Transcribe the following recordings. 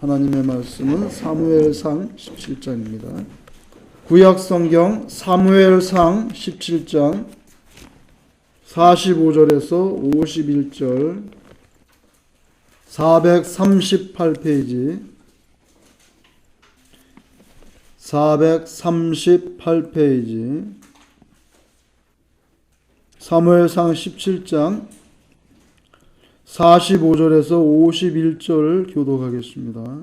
하나님의 말씀은 사무엘상 17장입니다. 구약성경 사무엘상 17장 45절에서 51절 438페이지 438페이지 사무엘상 17장 45절에서 51절을 교독하겠습니다.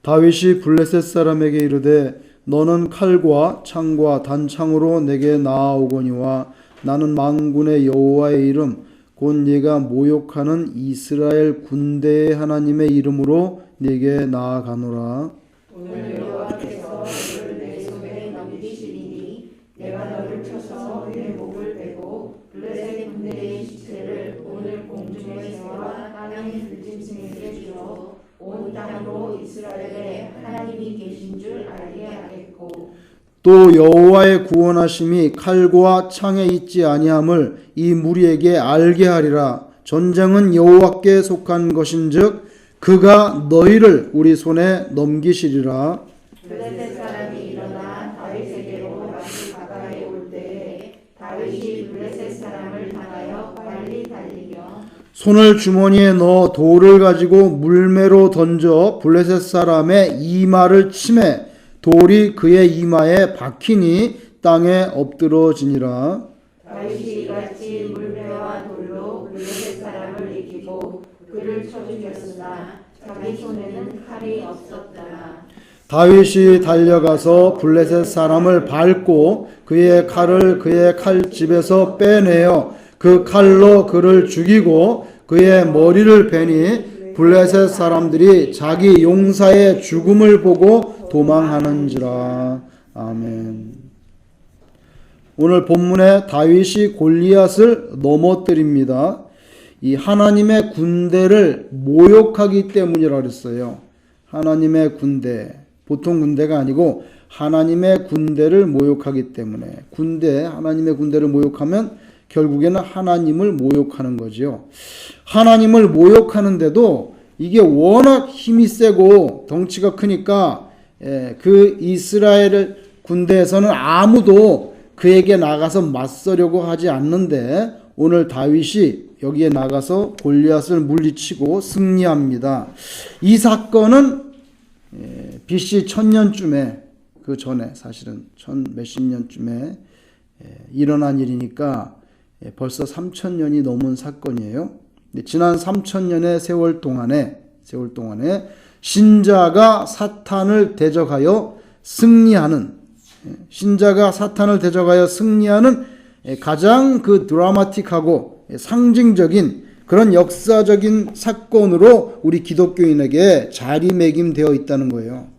다윗이 블레셋 사람에게 이르되 너는 칼과 창과 단창으로 내게 나아오거니와 나는 만군의 여호와의 이름 곧 네가 모욕하는 이스라엘 군대의 하나님의 이름으로 네게 나아가노라. 오늘 여호와께서 너를 내 손에 넘기시리니 내가 너를 쳐서 내 목을 베고 블레셋 군대의 시체를 오늘 공중에서와 땅의 들짐승에게 주어 온 땅으로 이스라엘에 하나님이 계신 줄 알게 하겠고 또 여호와의 구원하심이 칼과 창에 있지 아니함을 이 무리에게 알게 하리라. 전쟁은 여호와께 속한 것인즉 그가 너희를 우리 손에 넘기시리라. 블레셋 사람이 일어나 다윗에게로 다시 가까이 올 때에 다윗이 블레셋 사람을 향하여 빨리 달리며 손을 주머니에 넣어 돌을 가지고 물매로 던져 블레셋 사람의 이마를 치매 돌이 그의 이마에 박히니 땅에 엎드러지니라. 다윗이 이같이 물매와 돌로 블레셋 사람을 이기고 그를 쳐 죽였으나 자기 손에는 칼이 없었더라. 다윗이 달려가서 블레셋 사람을 밟고 그의 칼을 그의 칼집에서 빼내어 그 칼로 그를 죽이고 그의 머리를 베니 블레셋 사람들이 자기 용사의 죽음을 보고 도망하는지라. 아멘. 오늘 본문에 다윗이 골리앗을 넘어뜨립니다. 이 하나님의 군대를 모욕하기 때문이라고 그랬어요. 하나님의 군대, 보통 군대가 아니고 하나님의 군대를 모욕하기 때문에 하나님의 군대를 모욕하면 결국에는 하나님을 모욕하는 거지요. 하나님을 모욕하는데도 이게 워낙 힘이 세고 덩치가 크니까 그 이스라엘 군대에서는 아무도 그에게 나가서 맞서려고 하지 않는데 오늘 다윗이 여기에 나가서 골리앗을 물리치고 승리합니다. 이 사건은 BC 1000년쯤에 그 전에 사실은 몇십 년쯤에 일어난 일이니까 벌써 3000년이 넘은 사건이에요. 지난 3000년의 세월 동안에 신자가 사탄을 대적하여 승리하는 가장 그 드라마틱하고 상징적인 그런 역사적인 사건으로 우리 기독교인에게 자리매김되어 있다는 거예요.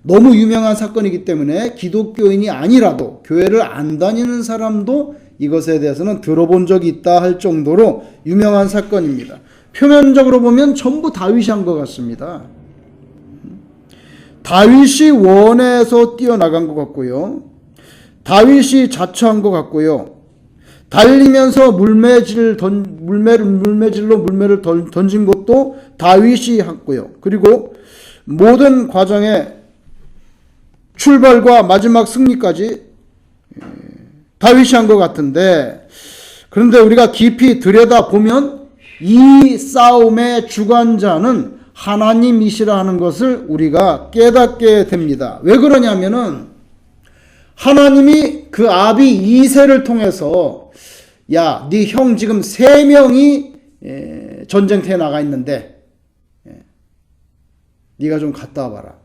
너무 유명한 사건이기 때문에 기독교인이 아니라도 교회를 안 다니는 사람도 이것에 대해서는 들어본 적이 있다 할 정도로 유명한 사건입니다. 표면적으로 보면 전부 다윗이 한 것 같습니다. 다윗이 원에서 뛰어나간 것 같고요. 다윗이 자처한 것 같고요. 달리면서 물매질로 물매를 던진 것도 다윗이 했고요. 그리고 모든 과정의 출발과 마지막 승리까지 다윗이 한 것 같은데, 그런데 우리가 깊이 들여다보면 이 싸움의 주관자는 하나님이시라 하는 것을 우리가 깨닫게 됩니다. 왜 그러냐면은 하나님이 그 아비 이새를 통해서 야, 네 형 지금 3명이 전쟁터에 나가 있는데 네가 좀 갔다 와봐라.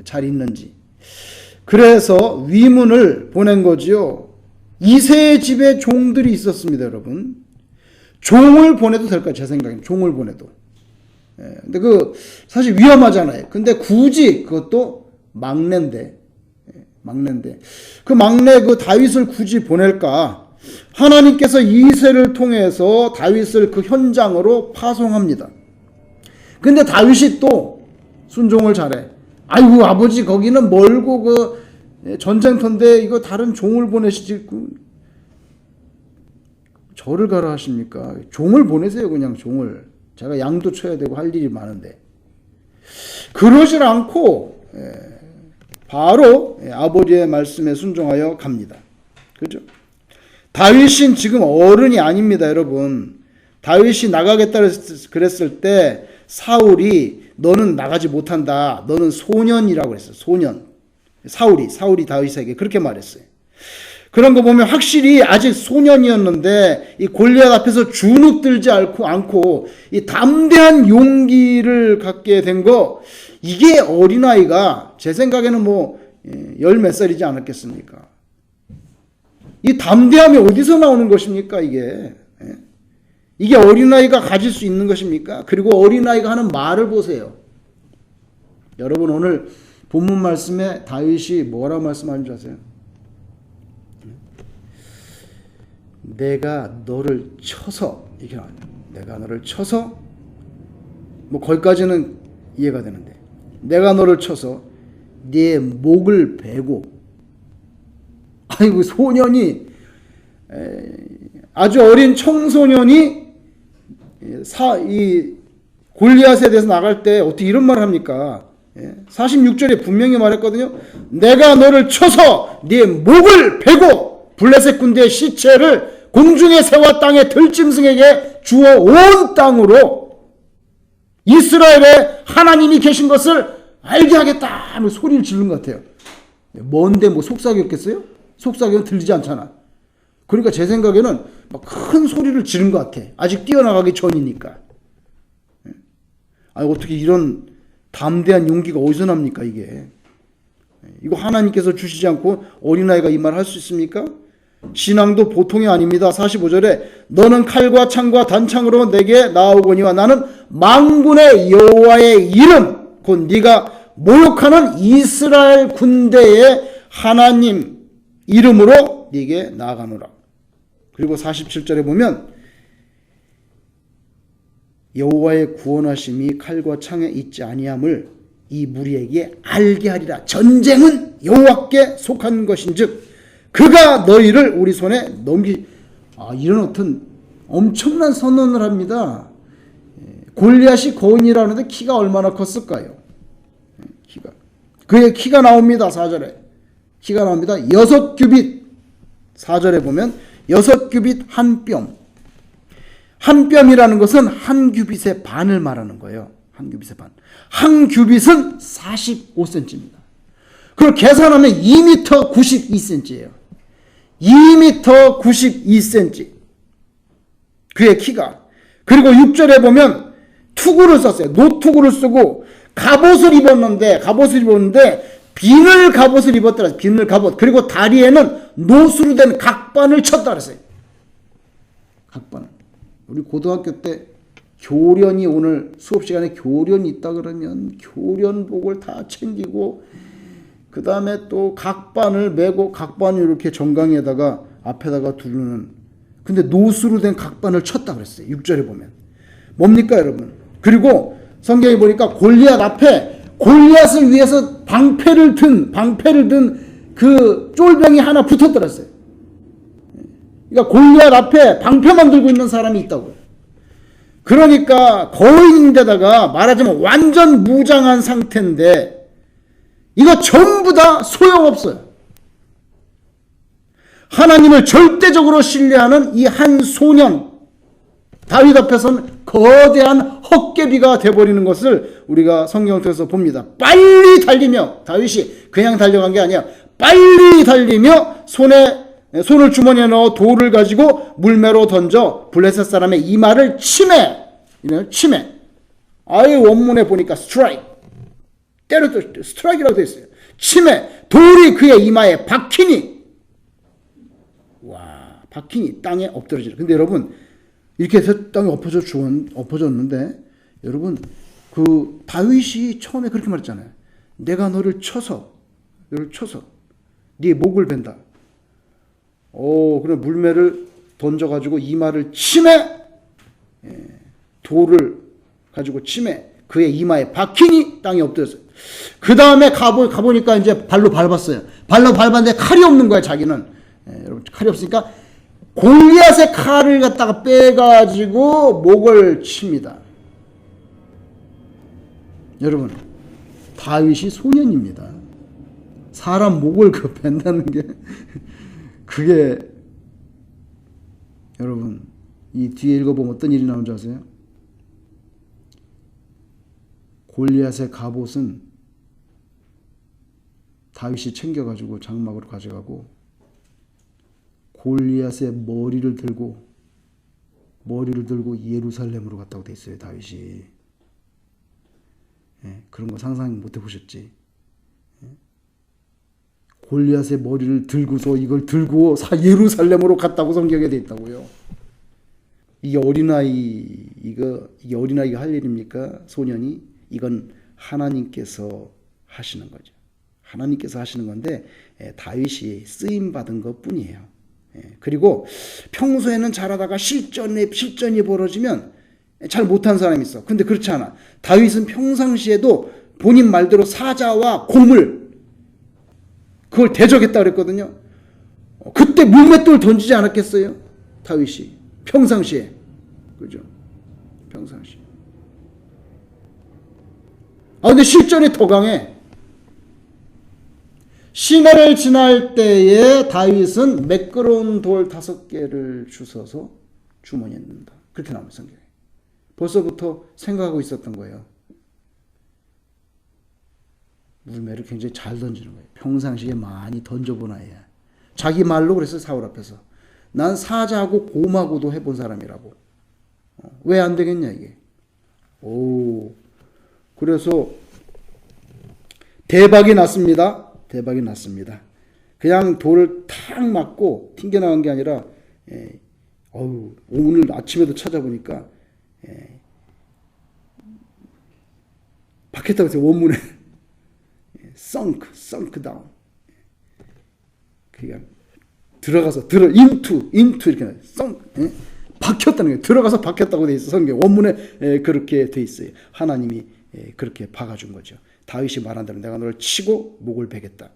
잘 있는지. 그래서 위문을 보낸 거지요. 이새의 집에 종들이 있었습니다, 여러분. 종을 보내도 될까요? 제 생각에는 종을 보내도. 근데 사실 위험하잖아요. 근데 굳이 그것도 막내인데 그 막내 다윗을 굳이 보낼까? 하나님께서 이새를 통해서 다윗을 그 현장으로 파송합니다. 근데 다윗이 또 순종을 잘해. 아이고 아버지 거기는 멀고 전쟁터인데 이거 다른 종을 보내시지 저를 가라 하십니까? 종을 보내세요. 그냥 종을. 제가 양도 쳐야 되고 할 일이 많은데. 그러질 않고 바로 아버지의 말씀에 순종하여 갑니다. 그죠? 다윗은 지금 어른이 아닙니다, 여러분. 다윗이 나가겠다 그랬을 때 사울이 너는 나가지 못한다. 너는 소년이라고 했어요. 소년. 사울이 다윗에게 그렇게 말했어요. 그런 거 보면 확실히 아직 소년이었는데 이 골리앗 앞에서 주눅들지 않고 이 담대한 용기를 갖게 된 거, 이게 어린아이가 제 생각에는 열 몇 살이지 않았겠습니까? 이 담대함이 어디서 나오는 것입니까, 이게? 이게 어린아이가 가질 수 있는 것입니까? 그리고 어린아이가 하는 말을 보세요. 여러분, 오늘 본문 말씀에 다윗이 뭐라 말씀하는 줄 아세요? 내가 너를 쳐서, 이게 아니야. 내가 너를 쳐서, 거기까지는 이해가 되는데, 내가 너를 쳐서 네 목을 베고, 아이고, 소년이, 아주 어린 청소년이 이 골리앗에 대해서 나갈 때 어떻게 이런 말을 합니까? 46절에 분명히 말했거든요. 내가 너를 쳐서 네 목을 베고 블레셋 군대의 시체를 공중의 새와 땅의 들짐승에게 주어 온 땅으로 이스라엘에 하나님이 계신 것을 알게 하겠다 하며 소리를 지른 것 같아요. 뭔데 속삭였겠어요? 속삭이면 들리지 않잖아. 그러니까 제 생각에는 큰 소리를 지른 것 같아. 아직 뛰어나가기 전이니까. 어떻게 이런 담대한 용기가 어디서 납니까, 이게? 이거 하나님께서 주시지 않고 어린아이가 이 말 할 수 있습니까? 신앙도 보통이 아닙니다. 45절에 너는 칼과 창과 단창으로 내게 나아오거니와 나는 만군의 여호와의 이름 곧 네가 모욕하는 이스라엘 군대의 하나님 이름으로 네게 나아가노라. 그리고 47절에 보면 여호와의 구원하심이 칼과 창에 있지 아니함을 이 무리에게 알게 하리라. 전쟁은 여호와께 속한 것인즉 그가 너희를 우리 손에 이런 어떤 엄청난 선언을 합니다. 골리앗이 거인이라는데 키가 얼마나 컸을까요? 그의 키가 나옵니다. 4절에 키가 나옵니다. 6규빗. 4절에 보면 6규빗 한 뼘. 한 뼘이라는 것은 한 규빗의 반을 말하는 거예요. 한 규빗의 반. 한 규빗은 45cm입니다. 그걸 계산하면 2m 92cm예요. 2m 92cm. 그의 키가. 그리고 6절에 보면 투구를 썼어요. 노투구를 쓰고 갑옷을 입었는데 비늘 갑옷을 입었더라. 비늘 갑옷. 그리고 다리에는 노수로 된 각반을 쳤다 그랬어요. 각반을. 우리 고등학교 때 교련이 오늘 수업 시간에 교련이 있다 그러면 교련복을 다 챙기고 그 다음에 또 각반을 메고 각반을 이렇게 정강에다가 앞에다가 두르는, 근데 노수로 된 각반을 쳤다 그랬어요. 6절에 보면. 뭡니까 여러분? 그리고 성경에 보니까 골리앗 앞에 골리앗을 위해서 방패를 든 그 쫄병이 하나 붙었더랬어요. 그러니까 골리앗 앞에 방패만 들고 있는 사람이 있다고요. 그러니까 거인인데다가 말하자면 완전 무장한 상태인데 이거 전부 다 소용없어요. 하나님을 절대적으로 신뢰하는 이 한 소년 다윗 앞에서는 거대한 헛개비가 돼버리는 것을 우리가 성경을 통해서 봅니다. 빨리 달리며, 다윗이 그냥 달려간 게 아니야. 빨리 달리며 손을 주머니에 넣어 돌을 가지고 물매로 던져 블레셋 사람의 이마를 치매. 아예 원문에 보니까 스트라이크. 때려도 스트라이크라고 되어 있어요. 치매. 돌이 그의 이마에 박히니. 와, 박히니 땅에 엎드러지라. 근데 여러분, 이렇게 해서 땅에 엎어졌는데 여러분, 그 다윗이 처음에 그렇게 말했잖아요. 내가 너를 쳐서 네 목을 벤다. 그래 물매를 던져가지고 이마를 치매, 돌을 가지고 치매, 그의 이마에 박히니 땅에 엎드렸어요. 그 다음에 가보니까 이제 발로 밟았어요. 발로 밟았는데 칼이 없는 거야, 자기는. 여러분, 칼이 없으니까 골리앗의 칼을 갖다가 빼가지고 목을 칩니다. 여러분, 다윗이 소년입니다. 사람 목을 그 벤다는 게 그게 여러분 이 뒤에 읽어보면 어떤 일이 나온 줄 아세요? 골리앗의 갑옷은 다윗이 챙겨가지고 장막으로 가져가고 골리앗의 머리를 들고 예루살렘으로 갔다고 돼 있어요. 다윗이. 예, 그런 거 상상 못 해보셨지? 예? 골리앗의 머리를 들고서 이걸 들고 예루살렘으로 갔다고 성경에 돼 있다고요. 이게 어린아이가 할 일입니까? 소년이? 이건 하나님께서 하시는 거죠. 하나님께서 하시는 건데 다윗이 쓰임 받은 것 뿐이에요. 그리고 평소에는 잘하다가 실전이 벌어지면 잘 못한 사람이 있어. 근데 그렇지 않아. 다윗은 평상시에도 본인 말대로 사자와 곰을 그걸 대적했다 그랬거든요. 그때 물맷돌 던지지 않았겠어요? 다윗이 평상시에. 그죠? 평상시에. 근데 실전이 더 강해. 시내를 지날 때에 다윗은 매끄러운 돌 5개를 주워서 주머니에 넣는다. 그렇게 나옵니다, 성경에. 벌써부터 생각하고 있었던 거예요. 물매를 굉장히 잘 던지는 거예요. 평상시에 많이 던져본 아이야. 자기 말로 그랬어요, 사울 앞에서. 난 사자하고 곰하고도 해본 사람이라고. 왜 안 되겠냐, 이게. 그래서 대박이 났습니다. 대박이 났습니다. 그냥 돌을 탁 맞고 튕겨나간 게 아니라 오늘 아침에도 찾아보니까 박혔다고 해서 원문에 sunk down. 그냥 들어가서 into 이렇게 sunk 박혔다는 거예요. 들어가서 박혔다고 돼 있어. 성경 원문에 그렇게 돼 있어요. 하나님이 그렇게 박아준 거죠. 다윗이 말한 대로 내가 너를 치고 목을 베겠다.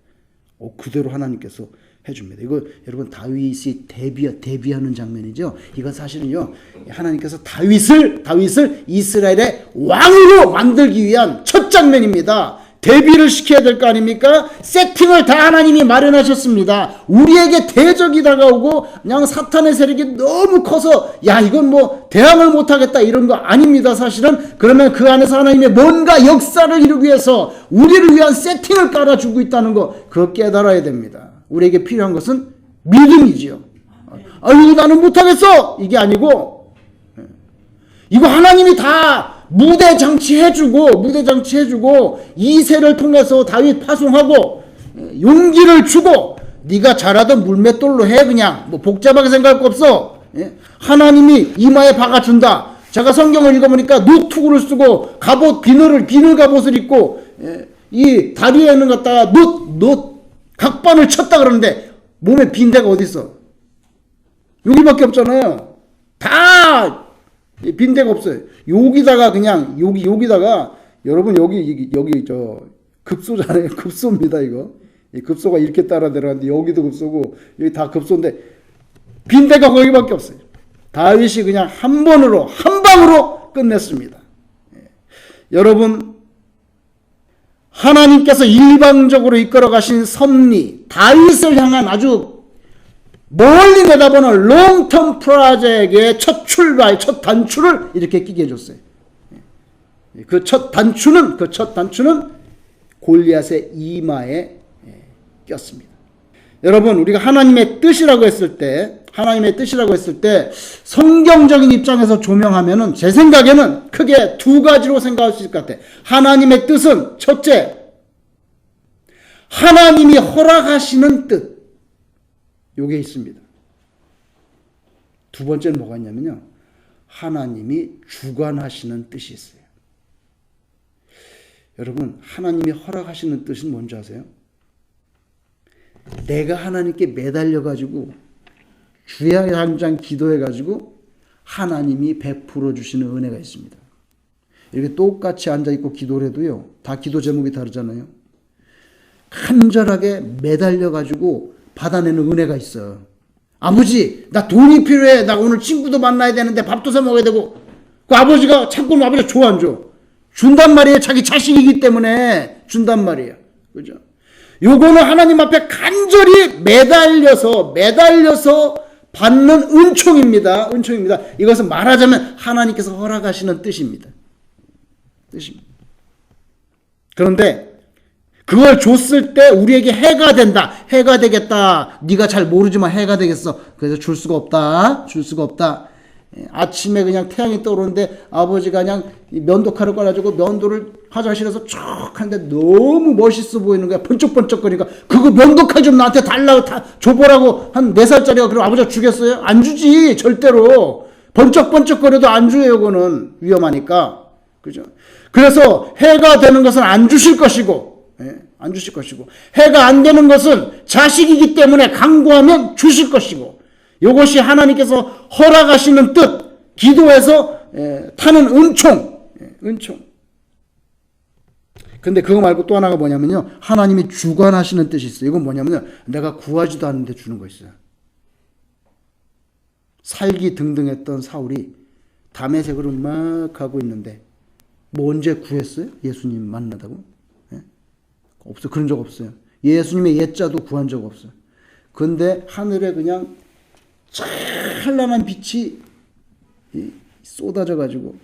그대로 하나님께서 해줍니다. 이거 여러분 다윗이 데뷔하는 장면이죠. 이건 사실은요 하나님께서 다윗을 이스라엘의 왕으로 만들기 위한 첫 장면입니다. 데뷔를 시켜야 될 거 아닙니까? 세팅을 다 하나님이 마련하셨습니다. 우리에게 대적이 다가오고 그냥 사탄의 세력이 너무 커서 이건 뭐 대항을 못하겠다 이런 거 아닙니다. 사실은 그러면 그 안에서 하나님의 뭔가 역사를 이루기 위해서 우리를 위한 세팅을 깔아주고 있다는 거 그거 깨달아야 됩니다. 우리에게 필요한 것은 믿음이지요. 나는 못하겠어 이게 아니고 이거 하나님이 다 무대 장치 해주고 이새를 통해서 다윗 파송하고 용기를 주고 네가 잘하던 물맷돌로 해. 그냥 뭐 복잡하게 생각할 거 없어. 하나님이 이마에 박아준다. 제가 성경을 읽어보니까 노트구를 쓰고 갑옷 비늘 갑옷을 입고 이 다리에는 갖다가 각반을 쳤다 그러는데 몸에 빈대가 어디 있어? 여기밖에 없잖아요. 다 빈대가 없어요. 여기다가 그냥 여기다가 여러분 여기 저 급소잖아요. 급소입니다 이거. 이 급소가 이렇게 따라 내려가는데 여기도 급소고 여기 다 급소인데 빈대가 거기밖에 없어요. 다윗이 그냥 한 방으로 끝냈습니다. 여러분 하나님께서 일방적으로 이끌어 가신 섭리 다윗을 향한 아주 멀리 내다보는 롱텀 프로젝트의 첫 단추를 이렇게 끼게 해줬어요. 그 첫 단추는 골리앗의 이마에 꼈습니다. 여러분 우리가 하나님의 뜻이라고 했을 때 성경적인 입장에서 조명하면은 제 생각에는 크게 두 가지로 생각할 수 있을 것 같아요. 하나님의 뜻은 첫째, 하나님이 허락하시는 뜻. 요게 있습니다. 두 번째는 뭐가 있냐면요. 하나님이 주관하시는 뜻이 있어요. 여러분, 하나님이 허락하시는 뜻은 뭔지 아세요? 내가 하나님께 매달려가지고 주야장장 기도해가지고 하나님이 베풀어 주시는 은혜가 있습니다. 이렇게 똑같이 앉아있고 기도를 해도요. 다 기도 제목이 다르잖아요. 간절하게 매달려가지고 받아내는 은혜가 있어. 아버지 나 돈이 필요해. 나 오늘 친구도 만나야 되는데 밥도 사 먹어야 되고 그 아버지가 자꾸 아버지가 줘 안 줘? 준단 말이에요. 자기 자식이기 때문에 준단 말이에요. 그죠? 요거는 하나님 앞에 간절히 매달려서 받는 은총입니다. 은총입니다. 이것은 말하자면 하나님께서 허락하시는 뜻입니다. 그런데 그걸 줬을 때 우리에게 해가 된다. 해가 되겠다. 네가 잘 모르지만 해가 되겠어. 그래서 줄 수가 없다. 아침에 그냥 태양이 떠오르는데 아버지가 그냥 면도칼을 꺼내가지고 면도를 화장실에서 쭉 하는데 너무 멋있어 보이는 거야. 번쩍번쩍거리니까 그거 면도칼 좀 나한테 달라고 줘보라고 한 4살짜리가 그럼 아버지가 주겠어요? 안 주지. 절대로. 번쩍번쩍거려도 안 줘요. 그거는 위험하니까. 그죠? 그래서 해가 되는 것은 안 주실 것이고 안 주실 것이고 해가 안 되는 것은 자식이기 때문에 강구하면 주실 것이고 이것이 하나님께서 허락하시는 뜻, 기도에서 타는 은총. 근데 그거 말고 또 하나가 뭐냐면요. 하나님이 주관하시는 뜻이 있어요. 이건 뭐냐면요. 내가 구하지도 않는데 주는 거 있어요. 살기 등등했던 사울이 다메섹으로 막 가고 있는데 뭐 언제 구했어요? 예수님 만나다고? 없어요. 그런 적 없어요. 예수님의 옛자도 구한 적 없어요. 근데 하늘에 그냥 찬란한 빛이 쏟아져가지고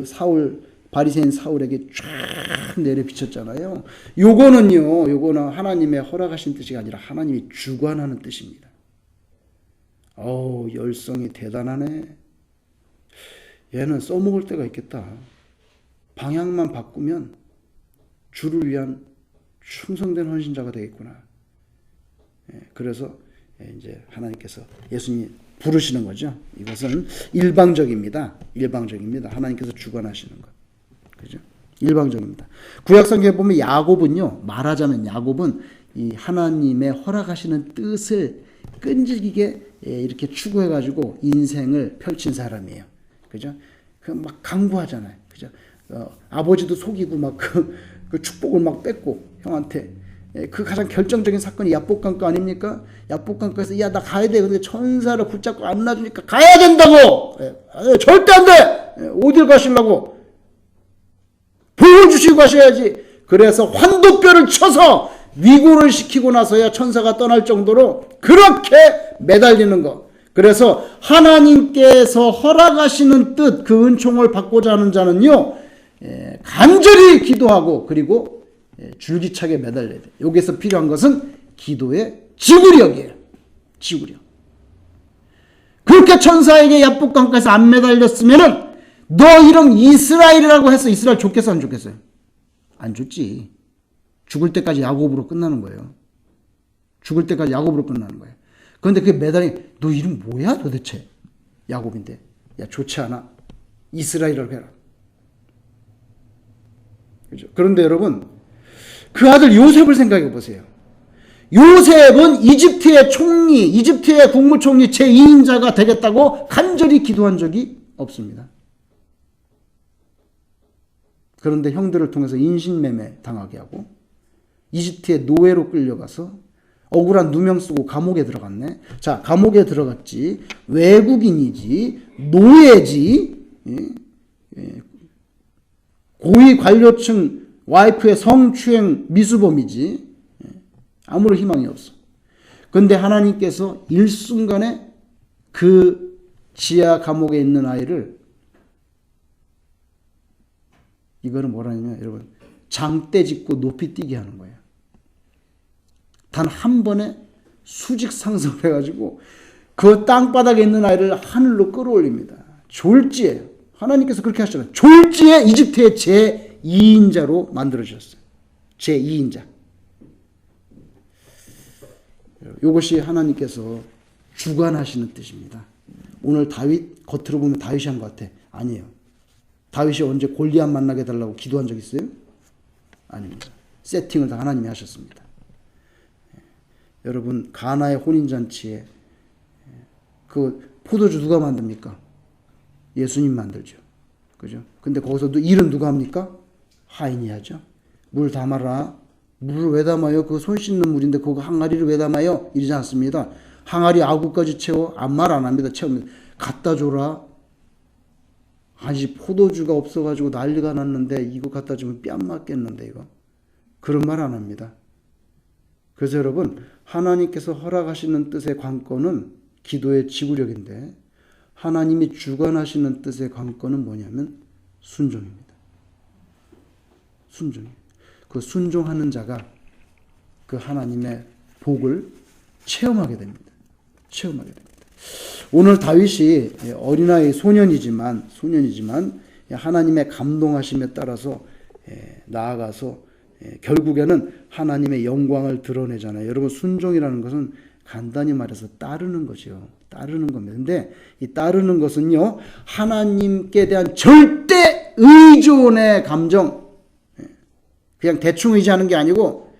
사울 바리새인 사울에게 쫙 내려 비쳤잖아요. 요거는 하나님의 허락하신 뜻이 아니라 하나님이 주관하는 뜻입니다. 열성이 대단하네. 얘는 써먹을 때가 있겠다. 방향만 바꾸면 주를 위한 충성된 헌신자가 되겠구나. 그래서 이제 하나님께서 예수님이 부르시는 거죠. 이것은 일방적입니다. 하나님께서 주관하시는 것. 그죠? 일방적입니다. 구약 성경에 보면 야곱은요, 말하자면 야곱은 이 하나님의 허락하시는 뜻을 끈질기게 이렇게 추구해가지고 인생을 펼친 사람이에요. 그죠? 막 강구하잖아요. 그죠? 아버지도 속이고 막 그 축복을 막 뺏고 형한테. 그 가장 결정적인 사건이 야복강가 아닙니까? 야복강가에서 야 나 가야 돼. 근데 천사를 붙잡고 안 놔주니까 가야 된다고. 절대 안 돼. 어딜 가시려고? 복을 주시고 가셔야지. 그래서 환도뼈를 쳐서 위고를 시키고 나서야 천사가 떠날 정도로 그렇게 매달리는 거. 그래서 하나님께서 허락하시는 뜻, 그 은총을 받고자 하는 자는요, 간절히 기도하고 그리고 줄기차게 매달려야 돼. 여기서 필요한 것은 기도의 지구력이에요. 지구력. 그렇게 천사에게 야복강가에서 안 매달렸으면은 너 이름 이스라엘이라고 해서 이스라엘 좋겠어 안 좋겠어요? 안 좋지. 죽을 때까지 야곱으로 끝나는 거예요. 그런데 그게 매달리 너 이름 뭐야 도대체? 야곱인데. 야 좋지 않아. 이스라엘이라고 해라. 그죠? 그런데 여러분 그 아들 요셉을 생각해 보세요. 요셉은 이집트의 총리, 이집트의 국무총리 제2인자가 되겠다고 간절히 기도한 적이 없습니다. 그런데 형들을 통해서 인신매매 당하게 하고 이집트의 노예로 끌려가서 억울한 누명 쓰고 감옥에 들어갔네. 자, 감옥에 들어갔지. 외국인이지. 노예지. 고위 관료층 와이프의 성추행 미수범이지. 아무런 희망이 없어. 그런데 하나님께서 일순간에 그 지하 감옥에 있는 아이를 이거는 뭐라냐면 여러분 장대 짚고 높이 뛰게 하는 거예요. 단 한 번에 수직 상승을 해가지고 그 땅바닥에 있는 아이를 하늘로 끌어올립니다. 졸지예요. 하나님께서 그렇게 하셨잖아요. 졸지에 이집트의 제2인자로 만들어주셨어요. 제2인자. 이것이 하나님께서 주관하시는 뜻입니다. 오늘 다윗 겉으로 보면 다윗이 한 것 같아. 아니에요. 다윗이 언제 골리앗 만나게 해달라고 기도한 적 있어요? 아닙니다. 세팅을 다 하나님이 하셨습니다. 여러분 가나의 혼인잔치에 그 포도주 누가 만듭니까? 예수님 만들죠. 그죠? 근데 거기서 일은 누가 합니까? 하인이 하죠. 물 담아라. 물을 왜 담아요? 그거 손 씻는 물인데 그거 항아리를 왜 담아요? 이러지 않습니다. 항아리 아구까지 채워? 아무 말 안 합니다. 채웁니다. 갖다 줘라. 아니 포도주가 없어가지고 난리가 났는데 이거 갖다 주면 뺨 맞겠는데 이거. 그런 말 안 합니다. 그래서 여러분 하나님께서 허락하시는 뜻의 관건은 기도의 지구력인데 하나님이 주관하시는 뜻의 관건은 뭐냐면 순종입니다. 순종. 그 순종하는 자가 그 하나님의 복을 체험하게 됩니다. 체험하게 됩니다. 오늘 다윗이 어린아이 소년이지만 하나님의 감동하심에 따라서 나아가서 결국에는 하나님의 영광을 드러내잖아요. 여러분 순종이라는 것은 간단히 말해서 따르는 거죠. 따르는 겁니다. 근데 이 따르는 것은요, 하나님께 대한 절대 의존의 감정, 그냥 대충 의지하는 게 아니고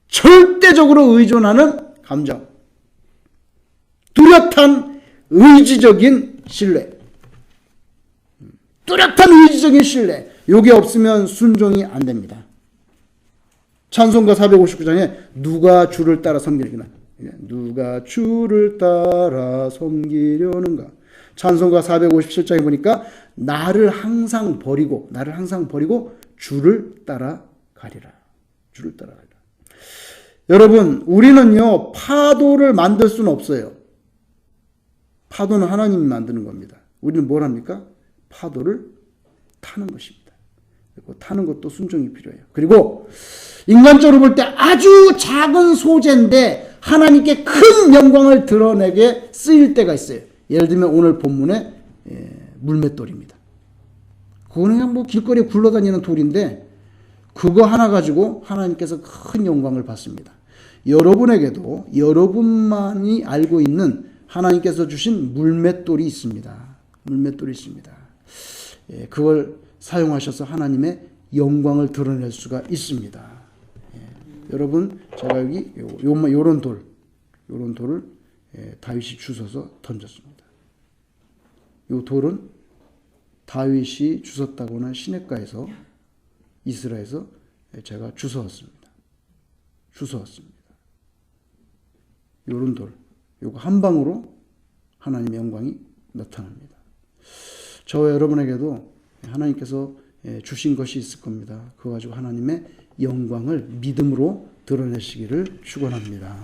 절대적으로 의존하는 감정, 뚜렷한 의지적인 신뢰, 뚜렷한 의지적인 신뢰, 요게 없으면 순종이 안 됩니다. 찬송가 459장에 누가 주를 따라 섬기려나, 누가 주를 따라 섬기려는가. 찬송가 457장에 보니까 나를 항상 버리고 주를 따라 가리라. 주를 따라 가리라. 여러분, 우리는요 파도를 만들 수는 없어요. 파도는 하나님이 만드는 겁니다. 우리는 뭘 합니까? 파도를 타는 것입니다. 그리고 타는 것도 순종이 필요해요. 그리고 인간적으로 볼 때 아주 작은 소재인데 하나님께 큰 영광을 드러내게 쓰일 때가 있어요. 예를 들면 오늘 본문의 물맷돌입니다. 그거는 그냥 뭐 길거리에 굴러다니는 돌인데 그거 하나 가지고 하나님께서 큰 영광을 받습니다. 여러분에게도 여러분만이 알고 있는 하나님께서 주신 물맷돌이 있습니다. 물맷돌이 있습니다. 그걸 사용하셔서 하나님의 영광을 드러낼 수가 있습니다. 여러분, 제가 여기 요런 돌을 다윗이 주워서 던졌습니다. 요 돌은 다윗이 주웠다고는 시냇가에서 이스라엘에서 제가 주워왔습니다. 요런 돌, 요거 한 방으로 하나님의 영광이 나타납니다. 저와 여러분에게도 하나님께서 주신 것이 있을 겁니다. 그거 가지고 하나님의 영광을 믿음으로 드러내시기를 축원합니다.